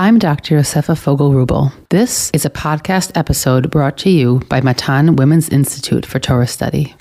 I'm Dr. Yosefa Fogel-Rubel. This is a podcast episode brought to you by Matan Women's Institute for Torah Study.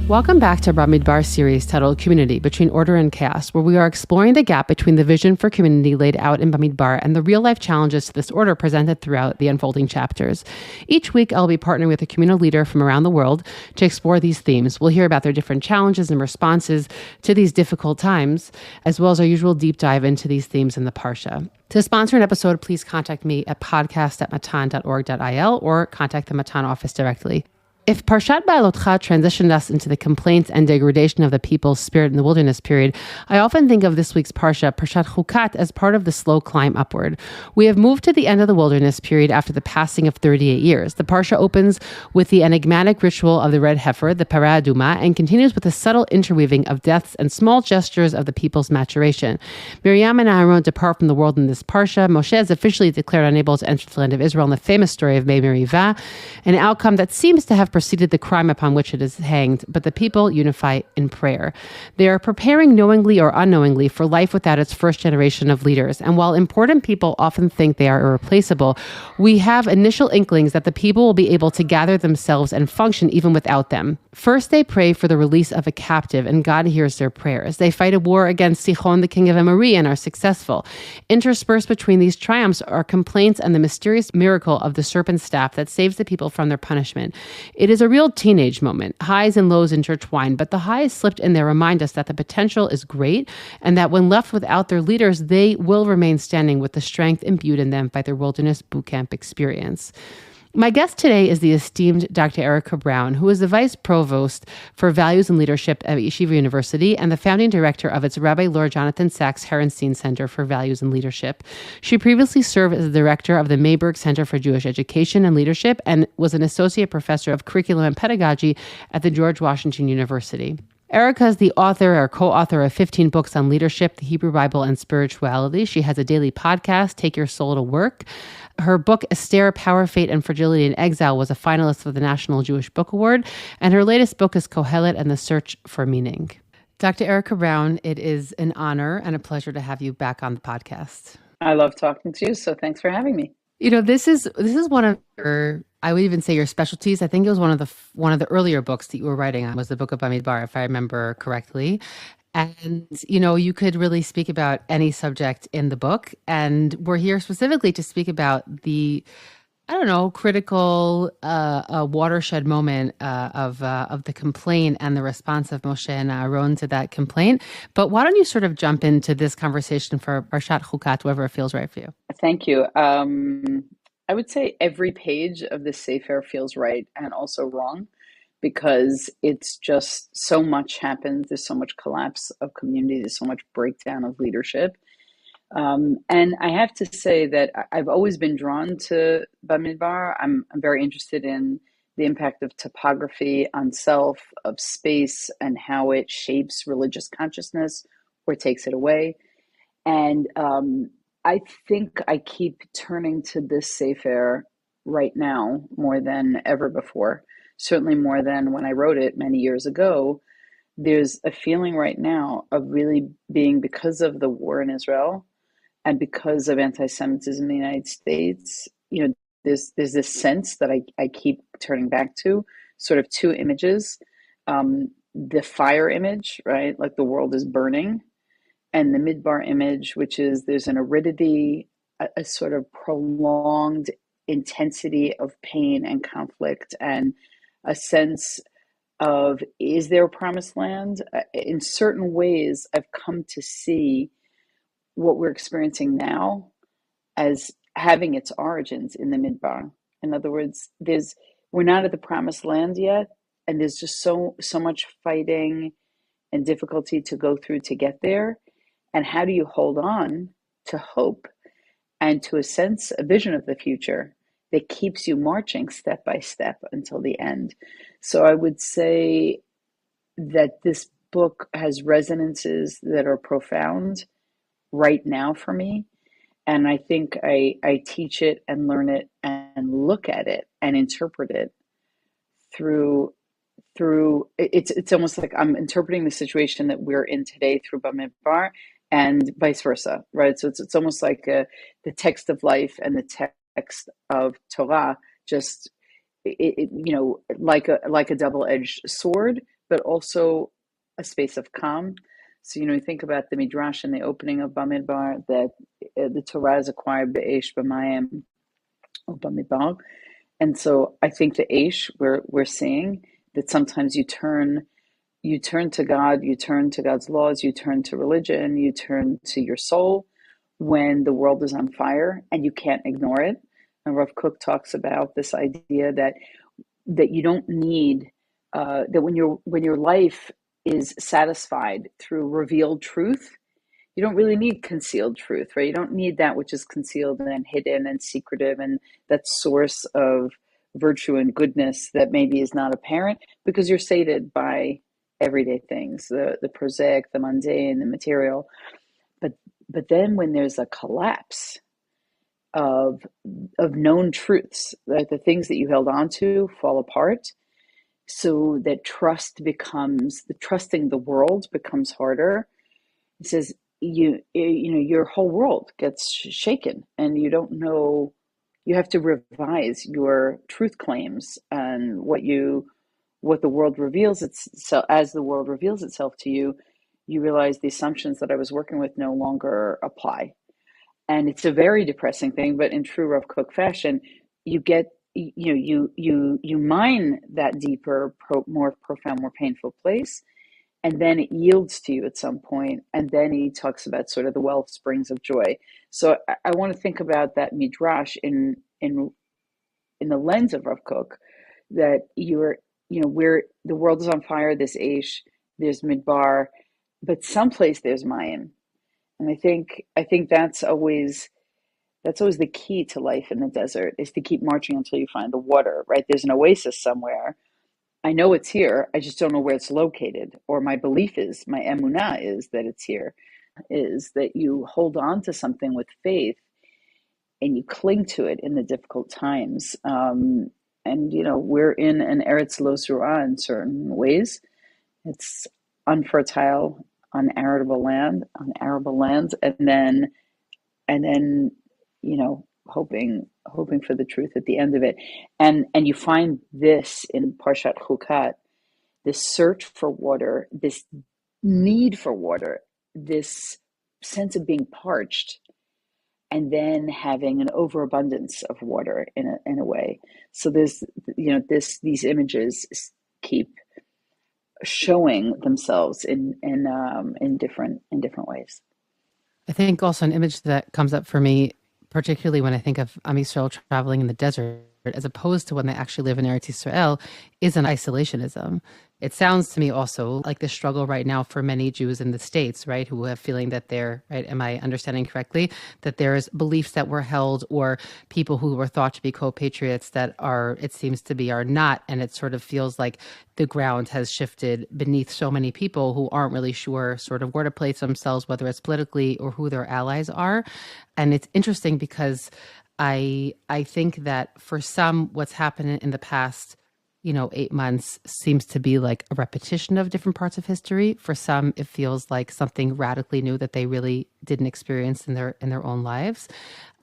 Welcome back to Bamidbar series titled Community Between Order and Chaos, where we are exploring the gap between the vision for community laid out in Bamidbar and the real-life challenges to this order presented throughout the unfolding chapters. Each week, I'll be partnering with a communal leader from around the world to explore these themes. We'll hear about their different challenges and responses to these difficult times, as well as our usual deep dive into these themes in the Parsha. To sponsor an episode, please contact me at podcast@matan.org.il or contact the Matan office directly. If Parshat Ba'alotcha transitioned us into the complaints and degradation of the people's spirit in the wilderness period, I often think of this week's Parshat Chukat, as part of the slow climb upward. We have moved to the end of the wilderness period after the passing of 38 years. The Parsha opens with the enigmatic ritual of the red heifer, the Parah Aduma, and continues with a subtle interweaving of deaths and small gestures of the people's maturation. Miriam and Aaron depart from the world in this Parsha. Moshe is officially declared unable to enter the land of Israel in the famous story of Meriva, an outcome that seems to have preceded the crime upon which it is hanged, but the people unify in prayer. They are preparing knowingly or unknowingly for life without its first generation of leaders. And while important people often think they are irreplaceable, we have initial inklings that the people will be able to gather themselves and function even without them. First, they pray for the release of a captive, and God hears their prayers. They fight a war against Sichon, the king of Amori, and are successful. Interspersed between these triumphs are complaints and the mysterious miracle of the serpent staff that saves the people from their punishment. It is a real teenage moment, highs and lows intertwined, but the highs slipped in there remind us that the potential is great and that when left without their leaders, they will remain standing with the strength imbued in them by their wilderness boot camp experience. My guest today is the esteemed Dr. Erica Brown, who is the Vice Provost for Values and Leadership at Yeshiva University and the founding director of its Rabbi Lord Jonathan Sachs Herenstein Center for Values and Leadership. She previously served as the director of the Mayberg Center for Jewish Education and Leadership and was an associate professor of curriculum and pedagogy at the George Washington University. Erica is the author or co-author of 15 books on leadership, the Hebrew Bible, and spirituality. She has a daily podcast, Take Your Soul to Work. Her book, Esther, Power, Fate, and Fragility in Exile, was a finalist for the National Jewish Book Award. And her latest book is Kohelet and the Search for Meaning. Dr. Erica Brown, it is an honor and a pleasure to have you back on the podcast. I love talking to you, so thanks for having me. You know, this is one of your, I would even say, your specialties. I think it was one of the earlier books that you were writing on was the Book of Bamidbar, if I remember correctly. And, you know, you could really speak about any subject in the book. And we're here specifically to speak about the, I don't know, critical watershed moment of the complaint and the response of Moshe and Aaron to that complaint. But why don't you sort of jump into this conversation for Parshat Chukat, whoever feels right for you? Thank you. I would say every page of this Sefer feels right and also wrong, because it's just so much happens. There's so much collapse of community. There's so much breakdown of leadership. And I have to say that I've always been drawn to Bamidbar. I'm very interested in the impact of topography on self, of space, and how it shapes religious consciousness or takes it away. And I think I keep turning to this Sefer right now more than ever before. Certainly more than when I wrote it many years ago. There's a feeling right now of really being, because of the war in Israel and because of anti-Semitism in the United States, you know, there's this sense that I keep turning back to, sort of two images. The fire image, right? Like the world is burning. And the Midbar image, which is there's an aridity, a sort of prolonged intensity of pain and conflict, and a sense of, is there a promised land? In certain ways, I've come to see what we're experiencing now as having its origins in the Midbar. In other words, we're not at the promised land yet, and there's just so much fighting and difficulty to go through to get there. And how do you hold on to hope and to a vision of the future that keeps you marching step by step until the end? So I would say that this book has resonances that are profound right now for me. And I think I teach it and learn it and look at it and interpret it through it's almost like I'm interpreting the situation that we're in today through Bamidbar and vice versa, right? So it's almost like the text of life and the text of Torah, just like a double-edged sword, but also a space of calm. So you think about the midrash in the opening of Bamidbar, that the Torah is acquired be'esh b'mayim or Bamidbar. And so I think the Aish, we're seeing that sometimes you turn to God, you turn to God's laws, you turn to religion, you turn to your soul when the world is on fire and you can't ignore it. And Rav Kook talks about this idea that you don't need that when your life is satisfied through revealed truth, you don't really need concealed truth, right? You don't need that which is concealed and hidden and secretive and that source of virtue and goodness that maybe is not apparent, because you're sated by everyday things, the prosaic, the mundane, the material. But then when there's a collapse of known truths, right, the things that you held on to fall apart, so that the trusting the world becomes harder. It says your whole world gets shaken, and you don't know. You have to revise your truth claims and what the world reveals itself. As the world reveals itself to you, you realize the assumptions that I was working with no longer apply, and it's a very depressing thing. But in true Rav Kook fashion, you get you mine that deeper, more profound, more painful place, and then it yields to you at some point. And then he talks about sort of the well springs of joy. So I want to think about that midrash in the lens of Rav Kook, that where the world is on fire, there's Aish, there's Midbar, but someplace there's Mayim. And I think that's always the key to life in the desert, is to keep marching until you find the water, right? There's an oasis somewhere. I know it's here. I just don't know where it's located. Or my belief is, my emunah is that it's here, is that you hold on to something with faith and you cling to it in the difficult times. And we're in an Eretz Lo Zru'ah in certain ways. It's unfertile, unarable land, and then hoping for the truth at the end of it. And you find this in Parshat Chukat, this search for water, this need for water, this sense of being parched, and then having an overabundance of water in a way. So there's these images keep showing themselves in different ways. I think also an image that comes up for me, particularly when I think of Am Yisrael traveling in the desert, as opposed to when they actually live in Eretz Yisrael, is an isolationism. It sounds to me also like the struggle right now for many Jews in the States, right, who have feeling that they're, right, am I understanding correctly, that there's beliefs that were held, or people who were thought to be co-patriots that are, it seems to be, are not. And it sort of feels like the ground has shifted beneath so many people who aren't really sure sort of where to place themselves, whether it's politically or who their allies are. And it's interesting because I think that for some, what's happened in the past 8 months seems to be like a repetition of different parts of history. For some, it feels like something radically new that they really didn't experience in their own lives.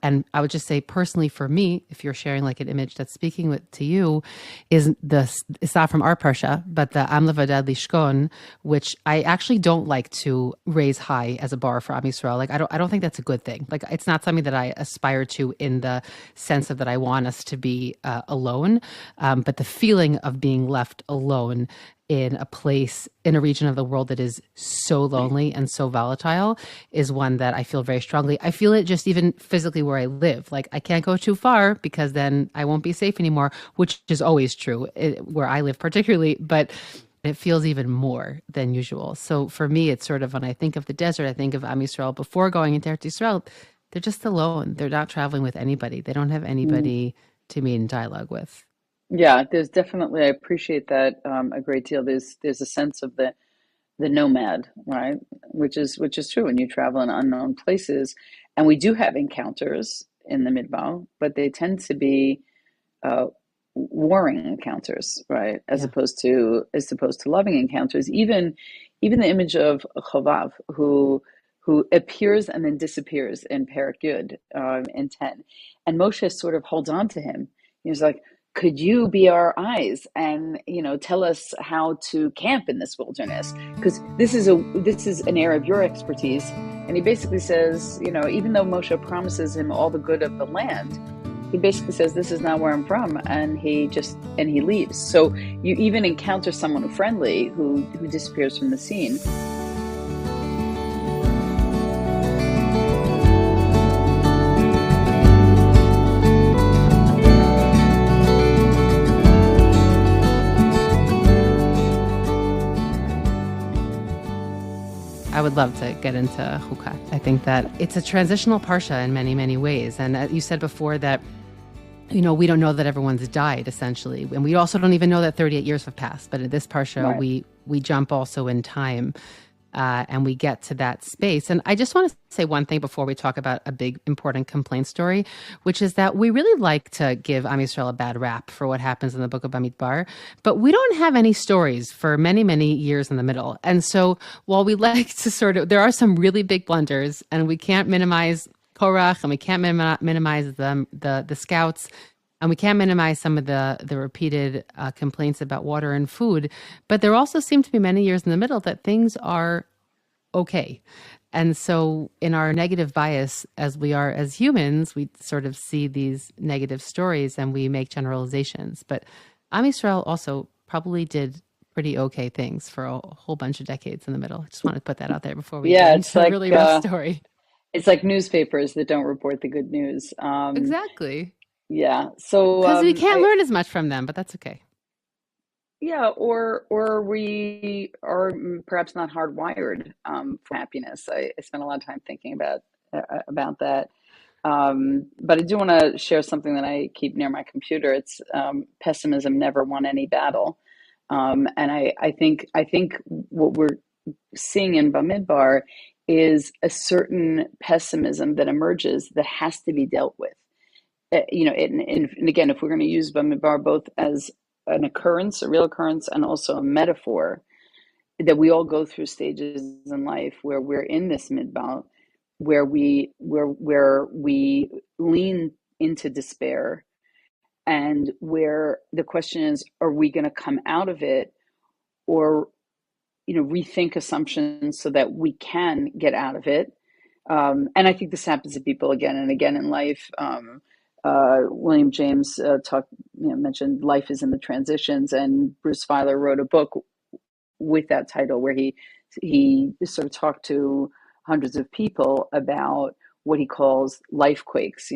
And I would just say personally for me, if you're sharing like an image that's speaking to you, is it's not from our Parsha, but the Am Levadad Lishkon, which I actually don't like to raise high as a bar for Am Yisrael. Like I don't think that's a good thing. Like it's not something that I aspire to in the sense of that I want us to be alone. But the feeling of being left alone in a place, in a region of the world that is so lonely and so volatile, is one that I feel very strongly. I feel it just even physically where I live. Like I can't go too far because then I won't be safe anymore, which is always true where I live particularly, but it feels even more than usual. So for me, it's sort of, when I think of the desert, I think of Am Yisrael before going into Eretz Yisrael. They're just alone. They're not traveling with anybody. They don't have anybody to be in dialogue with. Yeah, there's definitely, I appreciate that a great deal. There's a sense of the nomad, right? Which is true when you travel in unknown places, and we do have encounters in the Midbar, but they tend to be uh, warring encounters, right? Yeah. As opposed to loving encounters. Even the image of Chovav, who appears and then disappears in Perek Yud, in 10, and Moshe sort of holds on to him. He's like, could you be our eyes and tell us how to camp in this wilderness, because this is an area of your expertise. And he basically says, even though Moshe promises him all the good of the land, he basically says, this is not where I'm from, and he leaves. So you even encounter someone friendly who disappears from the scene. I would love to get into Chukat. I think that it's a transitional parsha in many, many ways. And you said before that, we don't know that everyone's died, essentially. And we also don't even know that 38 years have passed. But in this parsha, Right. we jump also in time, and we get to that space. And I just want to say one thing before we talk about a big, important complaint story, which is that we really like to give Am Yisrael a bad rap for what happens in the book of Bamidbar, but we don't have any stories for many, many years in the middle. And so while we like to there are some really big blunders, and we can't minimize Korach, and we can't minimize the scouts, and we can't minimize some of the repeated complaints about water and food. But there also seem to be many years in the middle that things are okay. And so in our negative bias, as we are as humans, we sort of see these negative stories and we make generalizations. But Am Yisrael also probably did pretty okay things for a whole bunch of decades in the middle. I just want to put that out there before we get Yeah, it's into a like really rough story. it's like newspapers that don't report the good news. Exactly. Yeah. So Because we can't I learn as much from them, but that's okay. yeah, or we are perhaps not hardwired for happiness. I spent a lot of time thinking about that. But I do want to share something that I keep near my computer. It's pessimism never won any battle. And I think what we're seeing in Bamidbar is a certain pessimism that emerges that has to be dealt with. And again, if we're going to use Bamidbar both as an occurrence, a real occurrence, and also a metaphor, that we all go through stages in life where we're in this midbar, where we lean into despair, and where the question is, are we going to come out of it, or rethink assumptions so that we can get out of it. And I think this happens to people again and again in life. William James mentioned life is in the transitions, and Bruce Feiler wrote a book with that title where he sort of talked to hundreds of people about what he calls life quakes,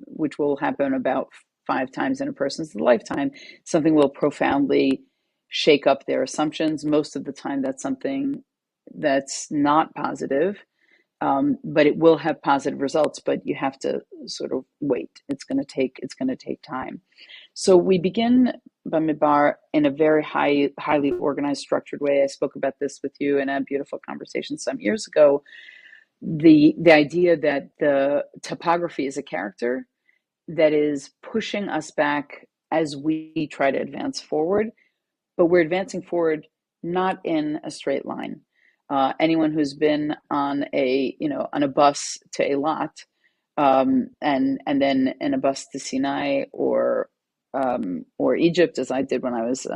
which will happen about 5 times in a person's lifetime. Something will profoundly shake up their assumptions. Most of the time, that's something that's not positive, but it will have positive results. But you have to sort of wait. It's going to take time. So we begin Bamidbar in a very highly organized, structured way. I spoke about this with you in a beautiful conversation some years ago. The idea that the topography is a character that is pushing us back as we try to advance forward, but we're advancing forward not in a straight line. Anyone who's been on a bus to Eilat, and then in a bus to Sinai, or Egypt, as I did when I was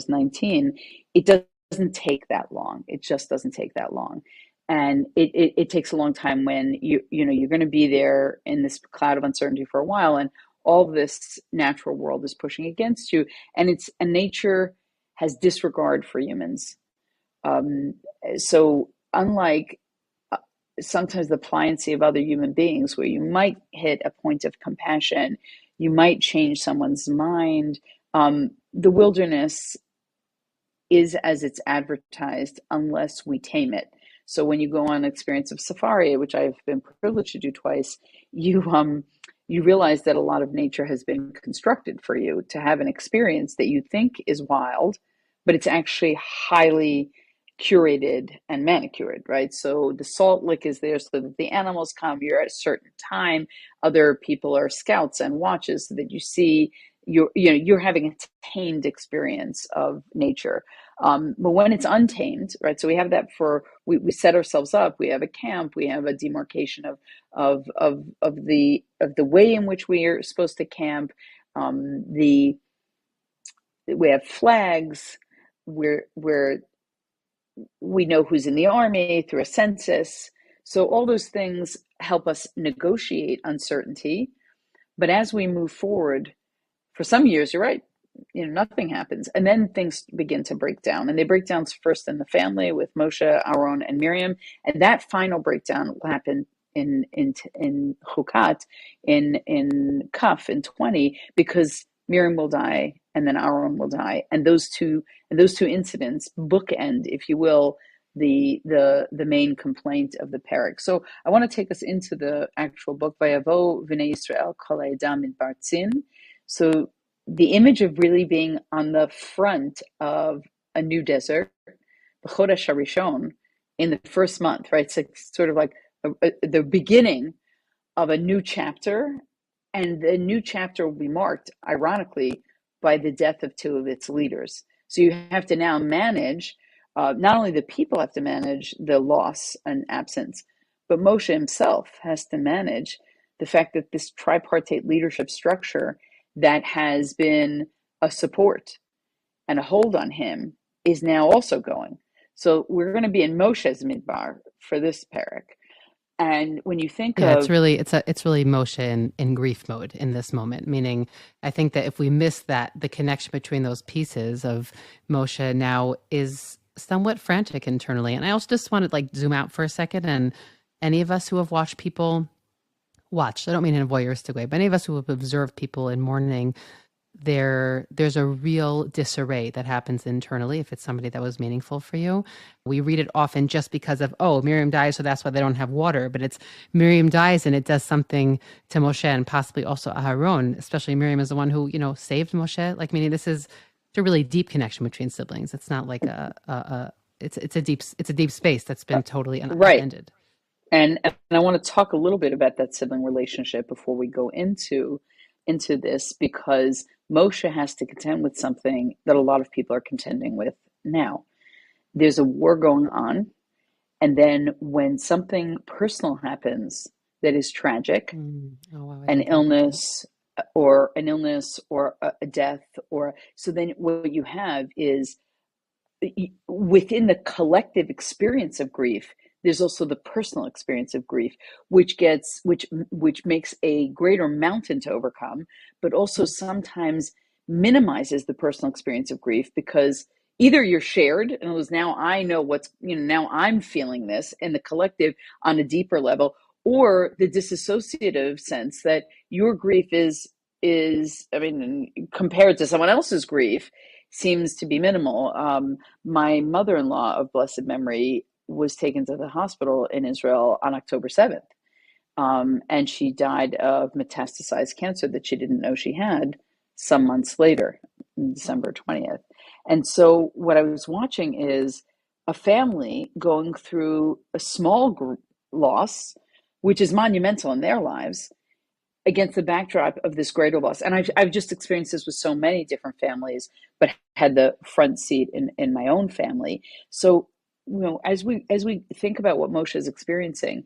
19, it doesn't take that long. It just doesn't take that long, and it takes a long time when you're going to be there in this cloud of uncertainty for a while, and all this natural world is pushing against you, and nature has disregard for humans. So unlike sometimes the pliancy of other human beings, where you might hit a point of compassion, you might change someone's mind. The wilderness is as it's advertised unless we tame it. So when you go on an experience of safari, which I've been privileged to do twice, you realize that a lot of nature has been constructed for you to have an experience that you think is wild, but it's actually highly curated and manicured, right? So the salt lick is there so that the animals come, you're at a certain time, other people are scouts and watches so that you see you're having a tamed experience of nature. But when it's untamed, right? So we have that we set ourselves up. We have a camp. We have a demarcation of the way in which we are supposed to camp. The We have flags. Where we know who's in the army through a census. So all those things help us negotiate uncertainty. But as we move forward, for some years, you're right, nothing happens. And then things begin to break down. And they break down first in the family with Moshe, Aaron, and Miriam. And that final breakdown will happen in Chukat, in Kaf, in 20, because Miriam will die and then Aaron will die. And those two incidents bookend, if you will, the main complaint of the parak. So I want to take us into the actual book, Vayavo V'nei Yisrael Kol Ha'edam Midbar Tzin. So the image of really being on the front of a new desert, the Chodesh HaRishon, in the first month, right? So it's sort of like the beginning of a new chapter, and the new chapter will be marked, ironically, by the death of two of its leaders. So you have to now manage, not only the people have to manage the loss and absence, but Moshe himself has to manage the fact that this tripartite leadership structure that has been a support and a hold on him is now also going. So we're going to be in Moshe's midbar for this parak. And when you think Yeah, of it's really Moshe in grief mode in this moment. Meaning, I think that if we miss that, the connection between those pieces of Moshe now is somewhat frantic internally. And I also just want to like zoom out for a second. And any of us who have watched people watch, I don't mean in a voyeuristic way, but any of us who have observed people in mourning, there's a real disarray that happens internally if it's somebody that was meaningful for you. We read it often just because of, oh, Miriam dies, so that's why they don't have water. But it's Miriam dies and it does something to Moshe and possibly also Aharon, especially Miriam is the one who, saved Moshe. Like, meaning this is a really deep connection between siblings. It's not like it's a deep space that's been totally right. upended. And I want to talk a little bit about that sibling relationship before we go into this, because Moshe has to contend with something that a lot of people are contending with now. There's a war going on, and then when something personal happens that is tragic, Oh, wow, I an didn't think about that. illness or a death, or so then what you have is, within the collective experience of grief, there's also the personal experience of grief, which makes a greater mountain to overcome, but also sometimes minimizes the personal experience of grief, because either you're shared, and it was, now I know now I'm feeling this in the collective on a deeper level, or the disassociative sense that your grief is, I mean, compared to someone else's grief, seems to be minimal. My mother-in-law of blessed memory was taken to the hospital in Israel on October 7th. And she died of metastasized cancer that she didn't know she had some months later, December 20th. And so what I was watching is a family going through a small group loss, which is monumental in their lives, against the backdrop of this greater loss. And I've just experienced this with so many different families, but had the front seat in my own family. So, as we think about what Moshe is experiencing,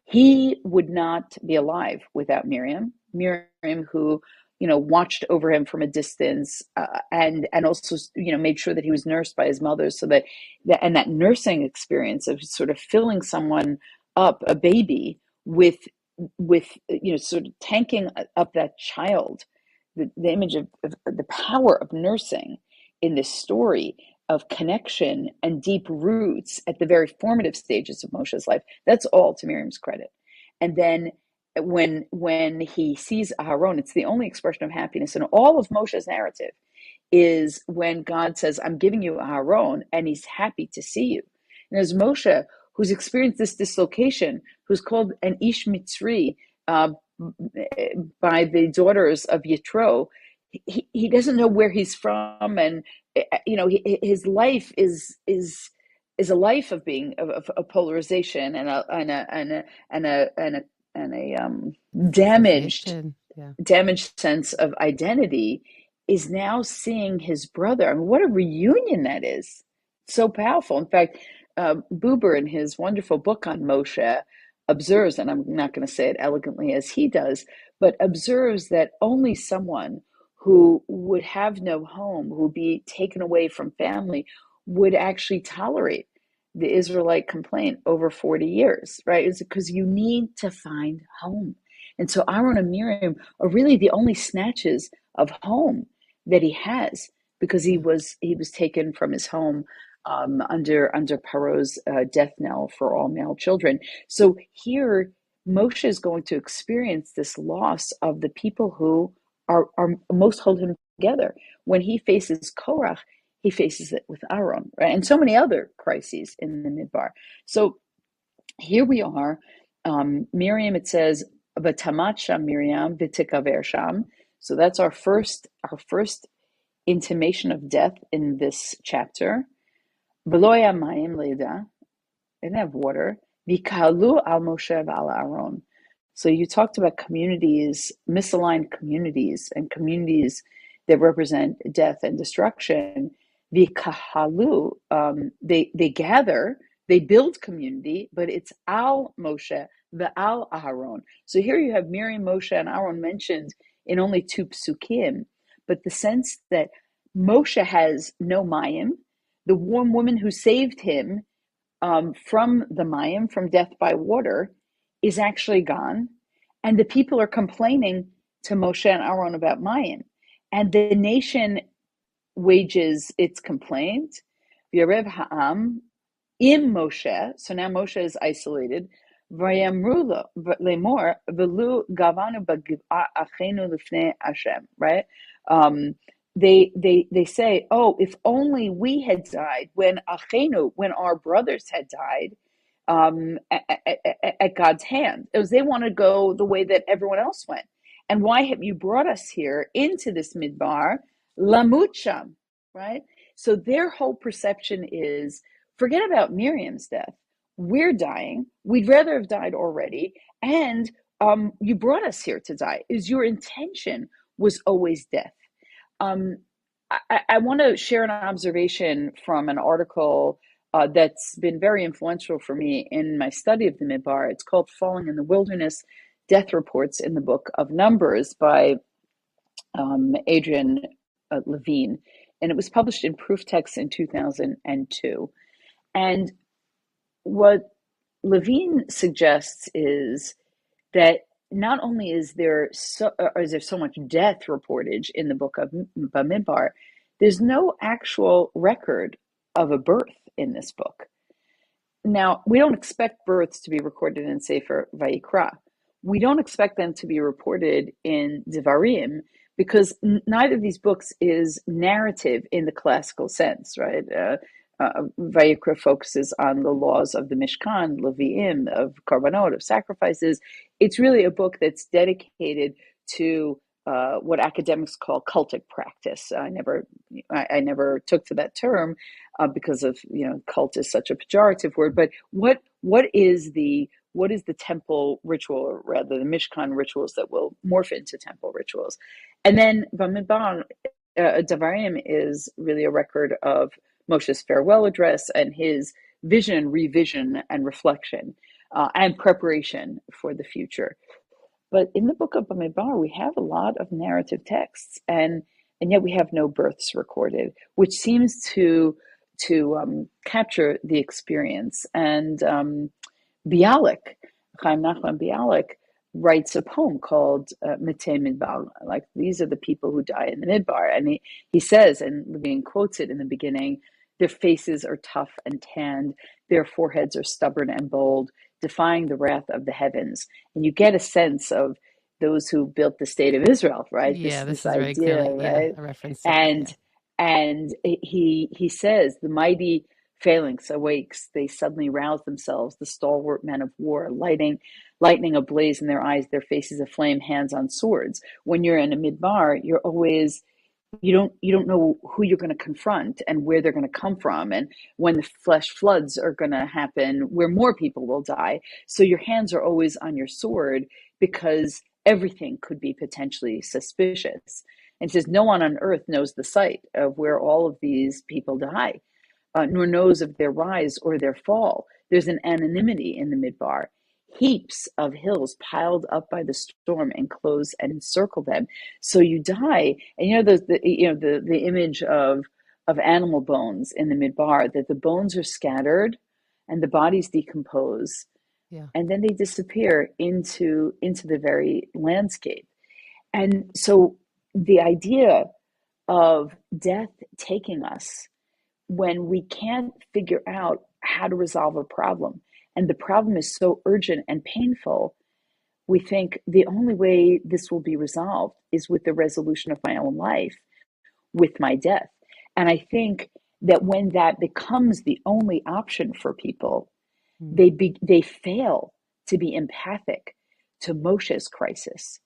he would not be alive without Miriam. Miriam, who watched over him from a distance, and also made sure that he was nursed by his mother, so that nursing experience of sort of filling someone up, a baby, with sort of tanking up that child, the image of the power of nursing in this story of connection and deep roots at the very formative stages of Moshe's life. That's all to Miriam's credit. And then when he sees Aharon, it's the only expression of happiness in all of Moshe's narrative, is when God says, I'm giving you Aharon, and he's happy to see you. And there's Moshe, who's experienced this dislocation, who's called an Ish Mitzri by the daughters of Yitro. He doesn't know where he's from, and his life is a life of being of a polarization and a damaged Association. Yeah. damaged sense of identity is now seeing his brother. I mean, what a reunion that is. So powerful. In fact, Buber, in his wonderful book on Moshe, observes, and I'm not going to say it elegantly as he does, but observes that only someone who would have no home, who would be taken away from family, would actually tolerate the Israelite complaint over 40 years, right? It's because you need to find home. And so Aaron and Miriam are really the only snatches of home that he has, because he Yeah. was taken from his home under Paro's death knell for all male children. So here, Moshe is going to experience this loss of the people who are most hold him together. When he faces Korach, he faces it with Aaron, right? And so many other crises in the Midbar. So here we are. Miriam, it says, "V'tamat sham Miriam v'tikaver sham." So that's our first intimation of death in this chapter. V'lo haya mayim leida, they didn't have water. V'kalu al Moshe v'al Aaron. So you talked about communities, misaligned communities, and communities that represent death and destruction. V'kahalu, they gather, they build community, but it's al Moshe v'al Aaron. So here you have Miriam, Moshe, and Aaron mentioned in only 2 psukim, but the sense that Moshe has no mayim, the warm woman who saved him from the mayim, from death by water, is actually gone. And the people are complaining to Moshe and Aaron about mayim. And the nation wages its complaint. V'yarev ha'am im Moshe. So now Moshe is isolated. V'yamru lemor v'lu gavanu b'giv'a achenu lifnei Hashem. Right? They say, oh, if only we had died when achenu, when our brothers had died, at God's hand. It was, they want to go the way that everyone else went. And why have you brought us here into this midbar? Lamucham, right? So their whole perception is, forget about Miriam's death. We're dying. We'd rather have died already. And you brought us here to die. Is your intention was always death. Um, I want to share an observation from an article that's been very influential for me in my study of the Midbar. It's called Falling in the Wilderness, Death Reports in the Book of Numbers by Adrian Levine. And it was published in Proof Text in 2002. And what Levine suggests is that not only is there so much death reportage in the book of Bamidbar, there's no actual record of a birth in this book. Now, we don't expect births to be recorded in Sefer Vayikra. We don't expect them to be reported in Devarim, because neither of these books is narrative in the classical sense, right? Vayikra focuses on the laws of the Mishkan, Leviim, of Karbanot, of sacrifices. It's really a book that's dedicated to what academics call cultic practice. I never took to that term because of, cult is such a pejorative word. But what is the temple ritual, or rather the Mishkan rituals that will morph into temple rituals? And then Bamidbar, Devarim is really a record of Moshe's farewell address and his vision, revision, and reflection, and preparation for the future. But in the book of Bamidbar, we have a lot of narrative texts, and yet we have no births recorded, which seems to capture the experience. And Bialik, Chaim Nachman Bialik, writes a poem called Metei Midbar, like these are the people who die in the Midbar. And he says, and Levine quotes it in the beginning, their faces are tough and tanned, their foreheads are stubborn and bold, defying the wrath of the heavens. And you get a sense of those who built the state of Israel, right? Yeah, This this is very idea, clearly, yeah, right? a reference to that. And Yeah. he says, the mighty phalanx awakes, they suddenly rouse themselves, the stalwart men of war, lightning ablaze in their eyes, their faces aflame, hands on swords. When you're in a midbar, you're always, you don't know who you're going to confront and where they're going to come from, and when the flesh floods are going to happen, where more people will die. So your hands are always on your sword, because everything could be potentially suspicious. And it says, no one on earth knows the site of where all of these people die, nor knows of their rise or their fall. There's an anonymity in the midbar. Heaps of hills piled up by the storm enclose and encircle them. So you die, and the image of animal bones in the midbar, that the bones are scattered and the bodies decompose, Yeah. and then they disappear into the very landscape. And so the idea of death taking us when we can't figure out how to resolve a problem, and the problem is so urgent and painful, we think the only way this will be resolved is with the resolution of my own life, with my death. And I think that when that becomes the only option for people, Mm. they fail to be empathic to Moshe's crisis.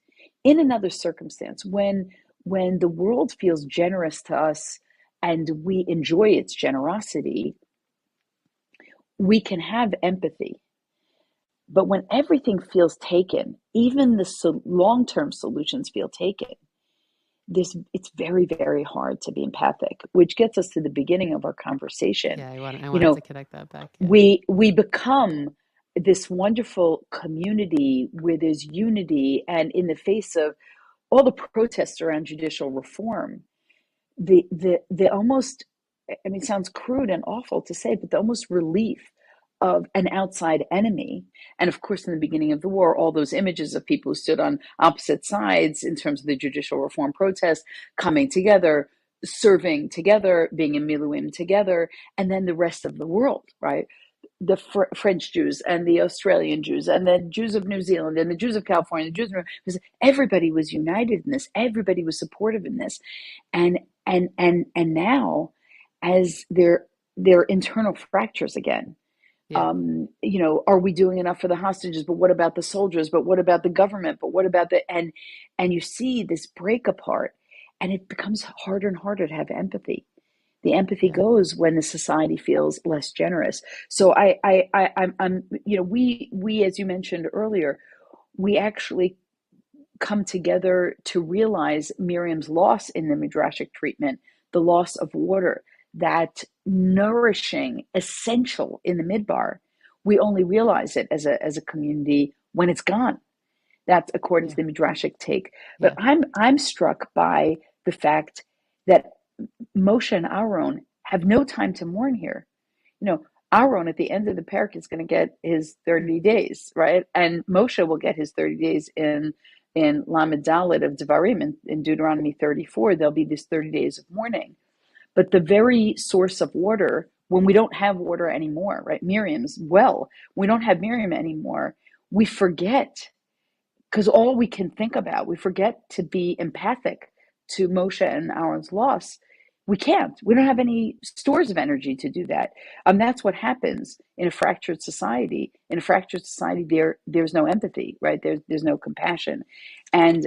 In another circumstance, when the world feels generous to us and we enjoy its generosity, we can have empathy. But when everything feels taken, even the long-term solutions feel taken, it's very, very hard to be empathic, which gets us to the beginning of our conversation. Yeah, I You wanted to know, connect that back. Yeah. we become this wonderful community where there's unity, and in the face of all the protests around judicial reform, the almost, I mean, it sounds crude and awful to say, but the almost relief of an outside enemy. And of course, in the beginning of the war, all those images of people who stood on opposite sides in terms of the judicial reform protest, coming together, serving together, being in Miluim together, and then the rest of the world, right? The French Jews and the Australian Jews and the Jews of New Zealand and the Jews of California, the Jews of, everybody was united in this. Everybody was supportive in this. And now, as there are internal fractures again. Yeah. Are we doing enough for the hostages? But what about the soldiers? But what about the government? But what about and you see this break apart, and it becomes harder and harder to have empathy. The empathy Yeah. goes when the society feels less generous. So I'm we, as you mentioned earlier, we actually come together to realize Miriam's loss in the midrashic treatment, the loss of water, that nourishing, essential in the midbar. We only realize it as a community when it's gone. That's according to Yeah. the midrashic take. But Yeah. I'm struck by the fact that Moshe and Aaron have no time to mourn here. Aaron at the end of the parak is going to get his 30 days, right? And Moshe will get his 30 days in Lamed Dalet of Devarim, in Deuteronomy 34. There'll be these 30 days of mourning. But the very source of water, when we don't have water anymore, right? Miriam's well, we don't have Miriam anymore. We forget, because all we can think about, we forget to be empathic to Moshe and Aaron's loss. We can't. We don't have any stores of energy to do that. That's what happens in a fractured society. In a fractured society, there's no empathy, right? There's no compassion, and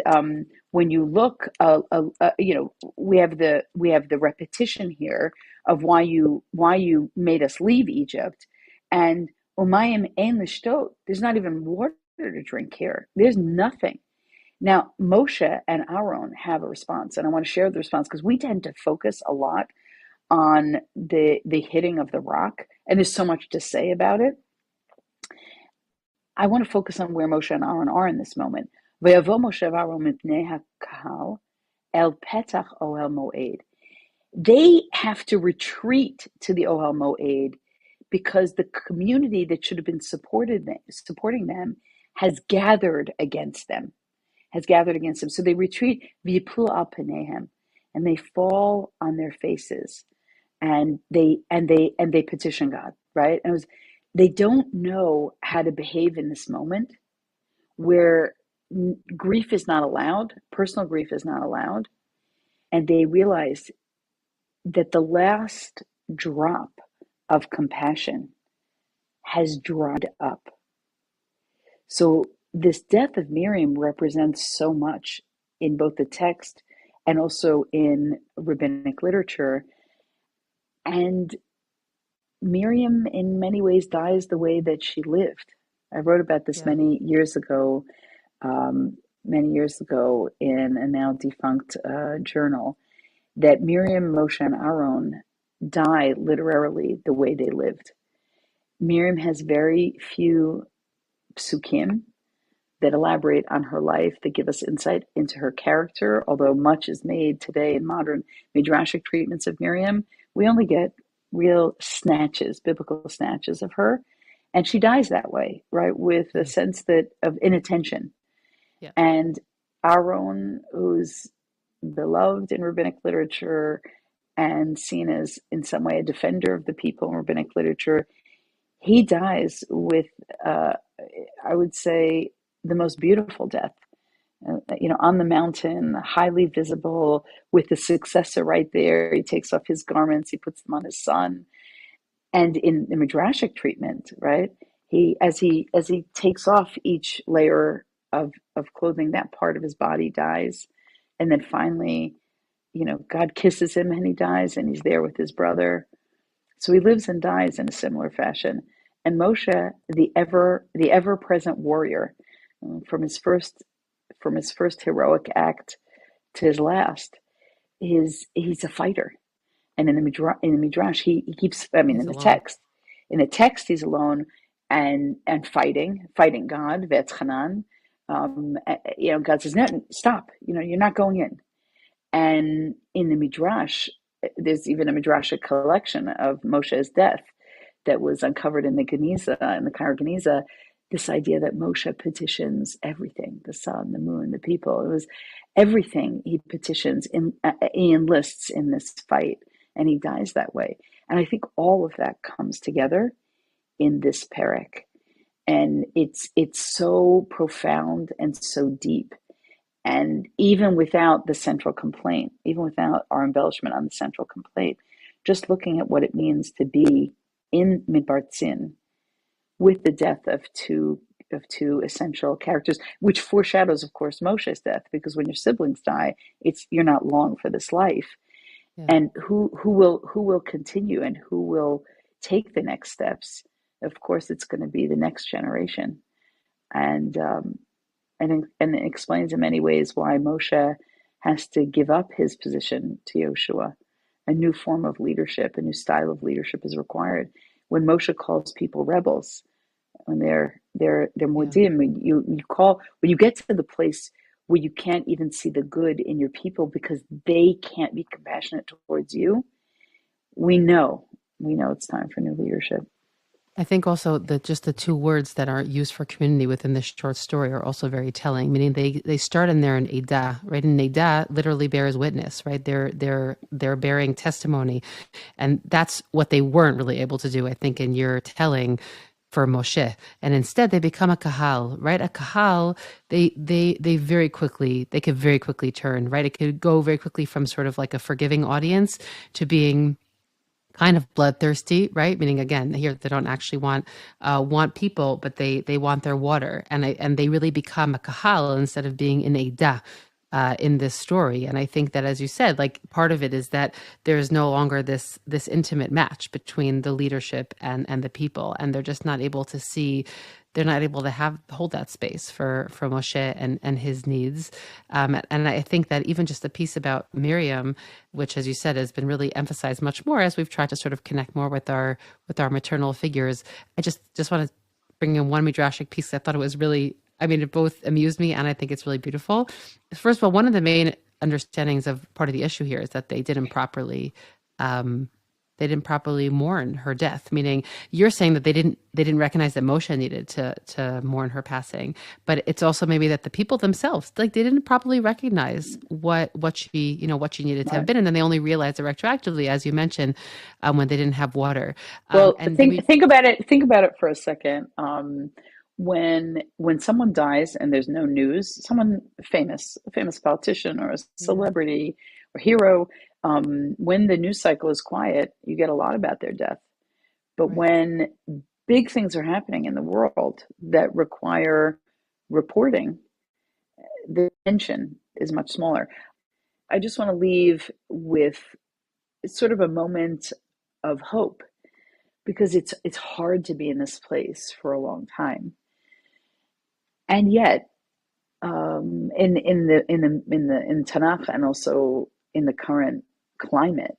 when you look, we have the repetition here of why you made us leave Egypt, and Umayim ein l'shtot. There's not even water to drink here. There's nothing. Now, Moshe and Aaron have a response, and I want to share the response because we tend to focus a lot on the hitting of the rock, and there's so much to say about it. I want to focus on where Moshe and Aaron are in this moment. Vayavo Moshe v'Aaron mipnei hakahal el petach ohel moed. They have to retreat to the ohel moed because the community that should have been supporting them has gathered against them. So they retreat, v'yiplu al panehem, and they fall on their faces, and they petition God, right? They don't know how to behave in this moment where grief is not allowed, personal grief is not allowed, and they realize that the last drop of compassion has dried up. So this death of Miriam represents so much in both the text and also in rabbinic literature. And Miriam, in many ways, dies the way that she lived. I wrote about this Yeah. many years ago. many years ago in a now defunct journal that Miriam, Moshe, and Aaron die literally the way they lived. Miriam has very few psukim that elaborate on her life, that give us insight into her character. Although much is made today in modern midrashic treatments of Miriam, we only get real snatches, biblical snatches of her. And she dies that way, right? With a Yeah. sense that of inattention. Yeah. And Aaron, who's beloved in rabbinic literature and seen as in some way a defender of the people in rabbinic literature, he dies with, uh, I would say, the most beautiful death. On the mountain, highly visible, with the successor right there. He takes off his garments, he puts them on his son, and in the midrashic treatment, right? He as he takes off each layer of clothing, that part of his body dies, and then finally, God kisses him and he dies, and he's there with his brother. So he lives and dies in a similar fashion. And Moshe, the ever present warrior, from his first heroic act to his last, he's a fighter. And in the midrash, he keeps. I mean, He's in the alone. text, he's alone and fighting God. Ve'etzchanan. God says, "No, stop. You're not going in." And in the midrash, there's even a midrashic collection of Moshe's death that was uncovered in the Kar Geniza, this idea that Moshe petitions everything, the sun, the moon, the people. It was everything he petitions, he enlists in this fight, and he dies that way. And I think all of that comes together in this parak. And it's so profound and so deep. And even without the central complaint, even without our embellishment on the central complaint, just looking at what it means to be in Midbar Tzin with the death of two essential characters, which foreshadows, of course, Moshe's death, because when your siblings die, you're not long for this life. Yeah. And who will continue and who will take the next steps? Of course, it's going to be the next generation. And and it explains in many ways why Moshe has to give up his position to Yoshua. A new form of leadership, a new style of leadership is required. When Moshe calls people rebels, when they're Yeah. modim, when you get to the place where you can't even see the good in your people because they can't be compassionate towards you, we know it's time for new leadership. I think also that just the two words that are used for community within this short story are also very telling. Meaning they start in there in Eidah, right? And Eidah literally bears witness, right? They're bearing testimony, and that's what they weren't really able to do, I think, in your telling for Moshe. And instead, they become a kahal, right? A kahal, they could very quickly turn, right? It could go very quickly from sort of like a forgiving audience to being kind of bloodthirsty, right? Meaning, again, here they don't actually want people, but they want their water, and they really become a kahal instead of being an eidah in this story. And I think that, as you said, like part of it is that there is no longer this intimate match between the leadership and the people, and they're just not able to see. They're not able to hold that space for Moshe and his needs. And I think that even just the piece about Miriam, which, as you said, has been really emphasized much more as we've tried to sort of connect more with our maternal figures. I just want to bring in one midrashic piece. I thought it was really, I mean, it both amused me and I think it's really beautiful. First of all, one of the main understandings of part of the issue here is that um, they didn't properly mourn her death. Meaning, you're saying that they didn't recognize that Moshe needed to mourn her passing, but it's also maybe that the people themselves, like, they didn't properly recognize what she needed to have Right. been, and then they only realized it retroactively, as you mentioned, when they didn't have water. Well, And then think we, think about it. Think about it for a second. When someone dies and there's no news, someone famous, a famous politician or a yeah, celebrity or hero, when the news cycle is quiet, you get a lot about their death. But right. when big things are happening in the world that require reporting, the attention is much smaller. I just want to leave with sort of a moment of hope because it's hard to be in this place for a long time. And yet, in Tanakh and also in the current climate.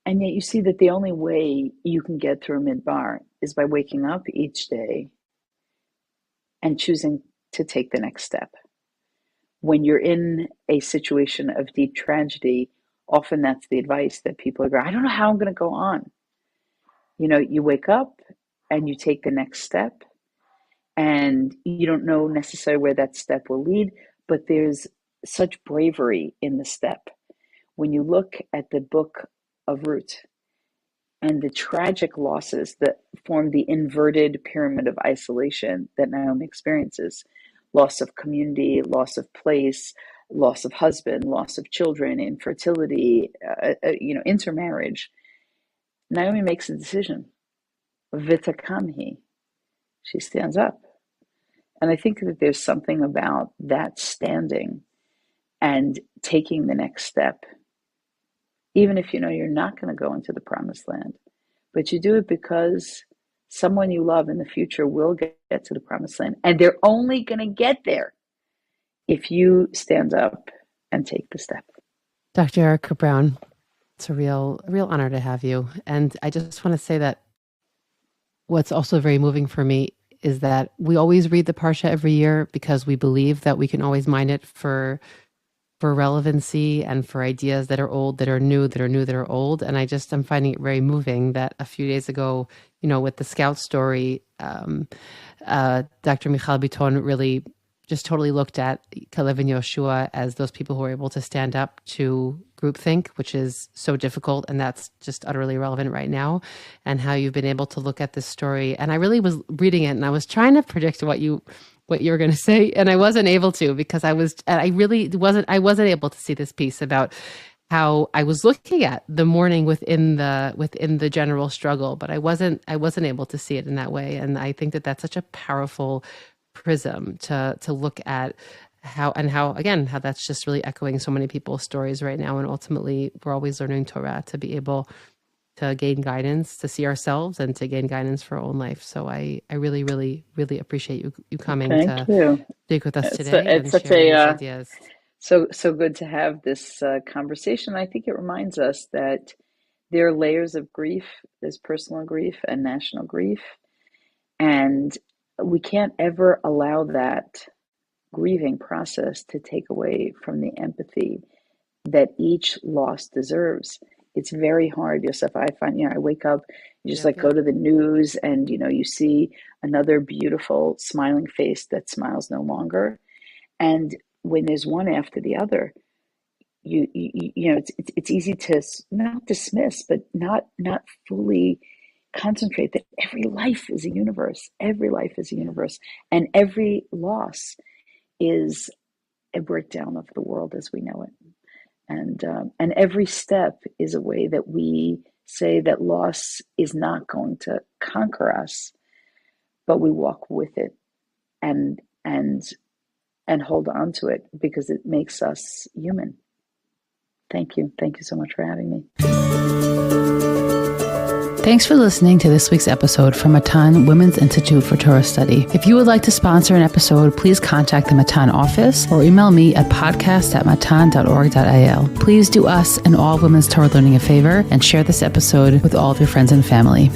And yet you see that the only way you can get through Midbar is by waking up each day and choosing to take the next step. When you're in a situation of deep tragedy, often that's the advice that people are, I don't know how I'm going to go on. You wake up and you take the next step, and you don't know necessarily where that step will lead, but there's such bravery in the step. When you look at the book of Ruth and the tragic losses that form the inverted pyramid of isolation that Naomi experiences, loss of community, loss of place, loss of husband, loss of children, infertility, intermarriage, Naomi makes a decision. Vitakamhi. She stands up. And I think that there's something about that standing and taking the next step, even if you know you're not going to go into the promised land, but you do it because someone you love in the future will get to the promised land, and they're only going to get there if you stand up and take the step. Dr. Erica Brown, it's a real honor to have you. And I just want to say that what's also very moving for me is that we always read the Parsha every year because we believe that we can always mine it for relevancy and for ideas that are old, that are new, that are old. And I'm finding it very moving that a few days ago, with the Scout story, Dr. Michal Biton really just totally looked at Kalev and Yoshua as those people who are able to stand up to groupthink, which is so difficult, and that's just utterly relevant right now, and how you've been able to look at this story. And I really was reading it, and I was trying to predict what you were going to say, and I wasn't able to, because I wasn't able to see this piece about how I was looking at the mourning within the general struggle, but I wasn't able to see it in that way. And I think that that's such a powerful prism to look at how that's just really echoing so many people's stories right now. And ultimately, we're always learning Torah to be able to gain guidance, to see ourselves, and to gain guidance for our own life. So I really, really, really appreciate you coming to speak with us today and sharing these ideas. So good to have this conversation. I think it reminds us that there are layers of grief. There's personal grief and national grief. And we can't ever allow that grieving process to take away from the empathy that each loss deserves. It's very hard, Yosef. I find, I wake up, you just go to the news, and you see another beautiful smiling face that smiles no longer. And when there's one after the other, it's easy to not dismiss, but not fully concentrate that every life is a universe. Every life is a universe, and every loss is a breakdown of the world as we know it. And every step is a way that we say that loss is not going to conquer us, but we walk with it and hold on to it because it makes us human. Thank you. Thank you so much for having me. Thanks for listening to this week's episode from Matan Women's Institute for Torah Study. If you would like to sponsor an episode, please contact the Matan office or email me at podcast@matan.org.il. Please do us and all women's Torah learning a favor and share this episode with all of your friends and family.